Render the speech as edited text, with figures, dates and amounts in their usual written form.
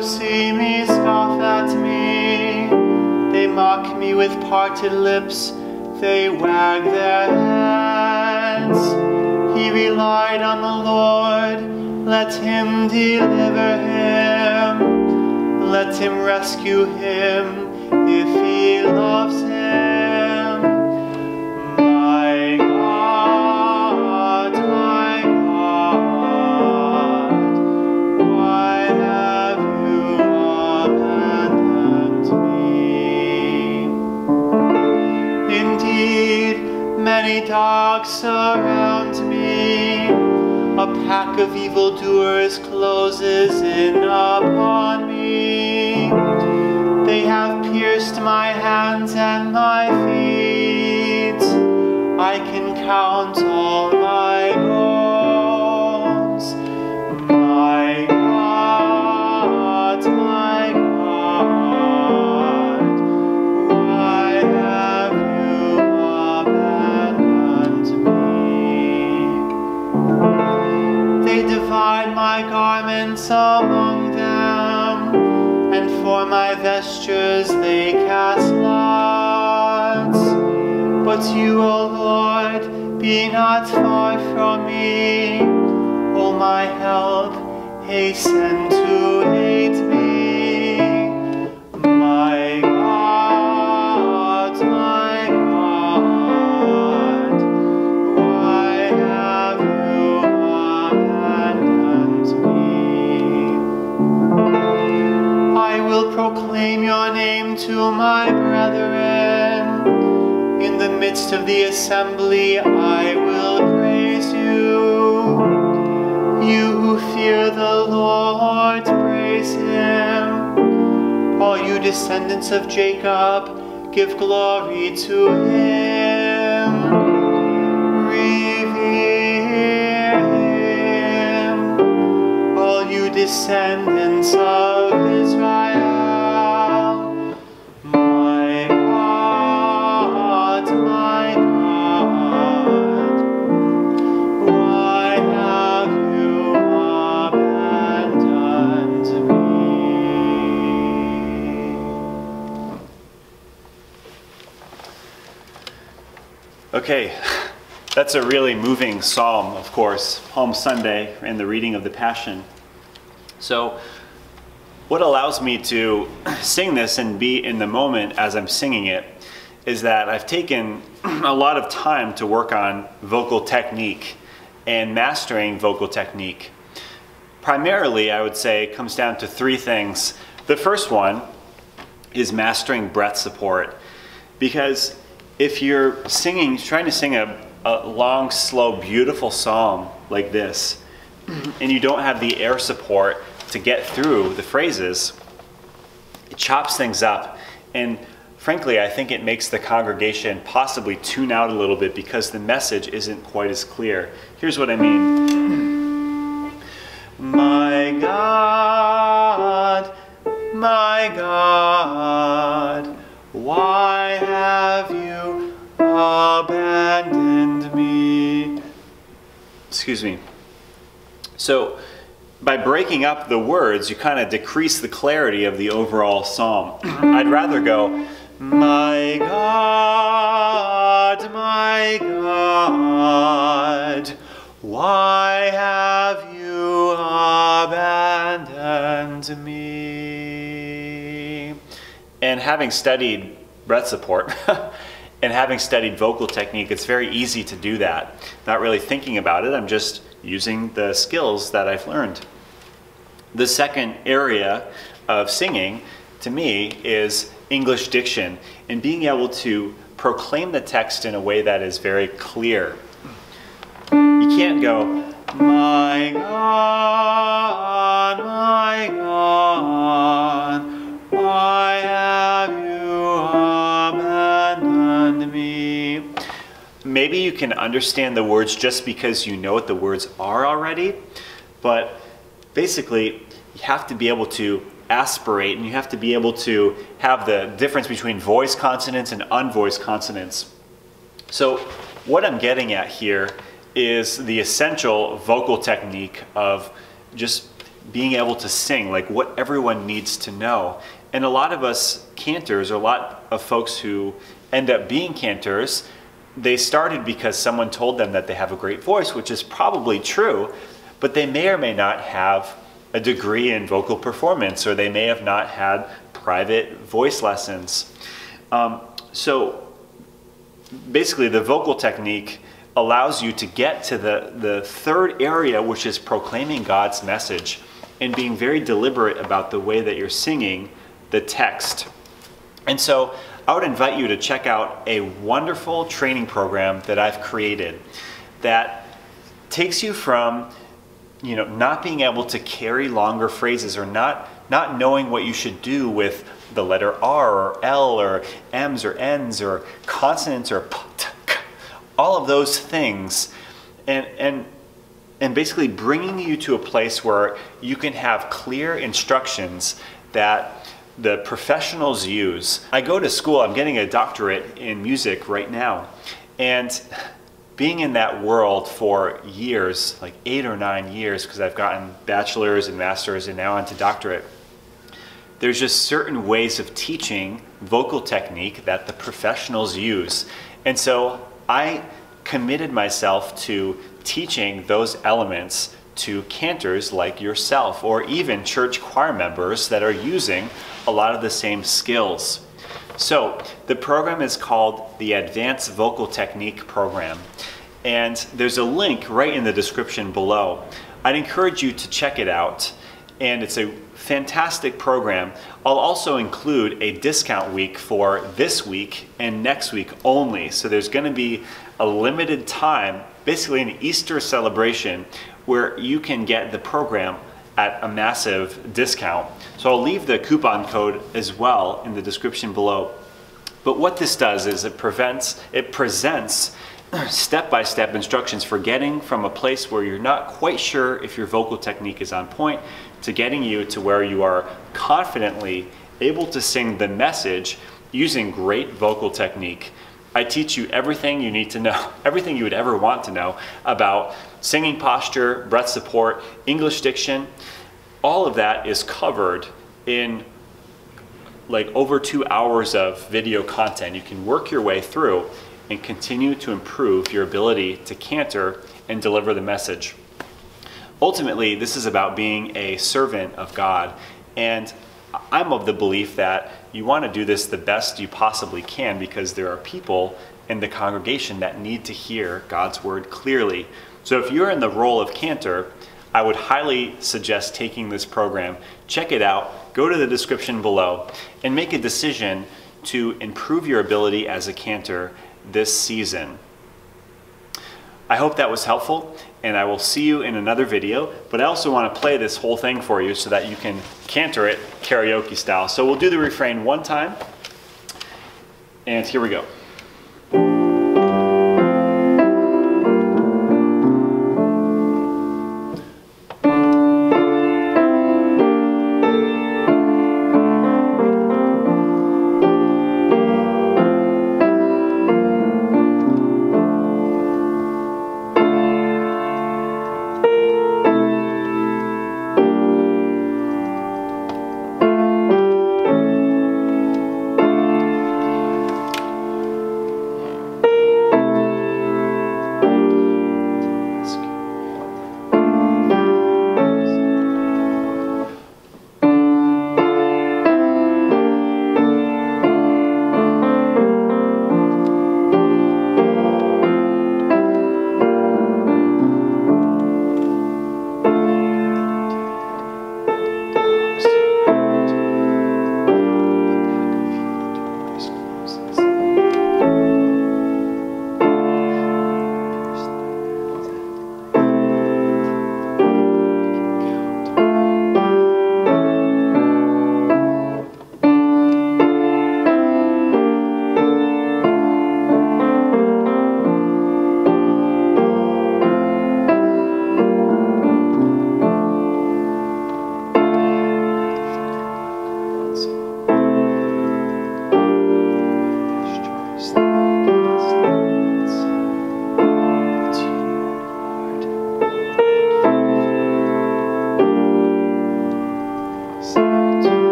who see me scoff at me. They mock me with parted lips, they wag their heads. He relied on the Lord, let him deliver him. Let him rescue him if he loves him. My God, why have you abandoned me? Indeed, many dogs surround me. A pack of evildoers closes in upon me. They have pierced my hands and my feet. I can count all my bones. My God, why have you abandoned me? They divide my garments among them, and for my vestures they cast lots. But you, O Lord, be not far from me. O my help, hasten to aid me. My God, why have you abandoned me? I will proclaim your name to my brethren. In the midst of the assembly I will praise you. You who fear the Lord, praise him. All you descendants of Jacob, give glory to him. Revere him. All you descendants of Israel. My God, why have you abandoned me? Okay, that's a really moving psalm, of course, Palm Sunday and the reading of the Passion. So what allows me to sing this and be in the moment as I'm singing it is that I've taken a lot of time to work on vocal technique and mastering vocal technique. Primarily, I would say, it comes down to three things. The first one is mastering breath support, because if you're singing, trying to sing a long, slow, beautiful psalm like this, and you don't have the air support to get through the phrases, it chops things up. And frankly, I think it makes the congregation possibly tune out a little bit because the message isn't quite as clear. Here's what I mean. My God, why have you abandoned me? Excuse me. So by breaking up the words, you kind of decrease the clarity of the overall psalm. I'd rather go, my God, why have you abandoned me? And having studied breath support and having studied vocal technique, it's very easy to do that. Not really thinking about it, I'm just using the skills that I've learned. The second area of singing, to me, is English diction and being able to proclaim the text in a way that is very clear. You can't go, my God, why have you abandoned me? Maybe you can understand the words just because you know what the words are already, but basically you have to be able to aspirate, and you have to be able to have the difference between voiced consonants and unvoiced consonants. So what I'm getting at here is the essential vocal technique of just being able to sing, like what everyone needs to know. And a lot of us cantors, or a lot of folks who end up being cantors, they started because someone told them that they have a great voice, which is probably true, but they may or may not have a degree in vocal performance, or they may have not had private voice lessons. So basically the vocal technique allows you to get to the third area, which is proclaiming God's message and being very deliberate about the way that you're singing the text. And so I would invite you to check out a wonderful training program that I've created that takes you from, not being able to carry longer phrases, or not knowing what you should do with the letter R or L or M's or N's or consonants or p, t, k, all of those things, and basically bringing you to a place where you can have clear instructions that the professionals use. I go to school, I'm getting a doctorate in music right now, and being in that world for years, like 8 or 9 years, because I've gotten bachelor's and master's and now onto doctorate, there's just certain ways of teaching vocal technique that the professionals use. And so I committed myself to teaching those elements to cantors like yourself, or even church choir members that are using a lot of the same skills. So the program is called the Advanced Vocal Technique Program, and there's a link right in the description below. I'd encourage you to check it out, and it's a fantastic program. I'll also include a discount week for this week and next week only. So there's going to be a limited time, basically an Easter celebration, where you can get the program at a massive discount. So I'll leave the coupon code as well in the description below. But what this does is it presents step-by-step instructions for getting from a place where you're not quite sure if your vocal technique is on point to getting you to where you are confidently able to sing the message using great vocal technique. I teach you everything you need to know, everything you would ever want to know about singing posture, breath support, English diction. All of that is covered in like over 2 hours of video content. You can work your way through and continue to improve your ability to cantor and deliver the message. Ultimately, this is about being a servant of God, and I'm of the belief that you want to do this the best you possibly can, because there are people in the congregation that need to hear God's word clearly. So if you're in the role of cantor, I would highly suggest taking this program. Check it out, go to the description below, and make a decision to improve your ability as a cantor this season. I hope that was helpful, and I will see you in another video, but I also want to play this whole thing for you so that you can cantor it karaoke style. So we'll do the refrain one time, and here we go.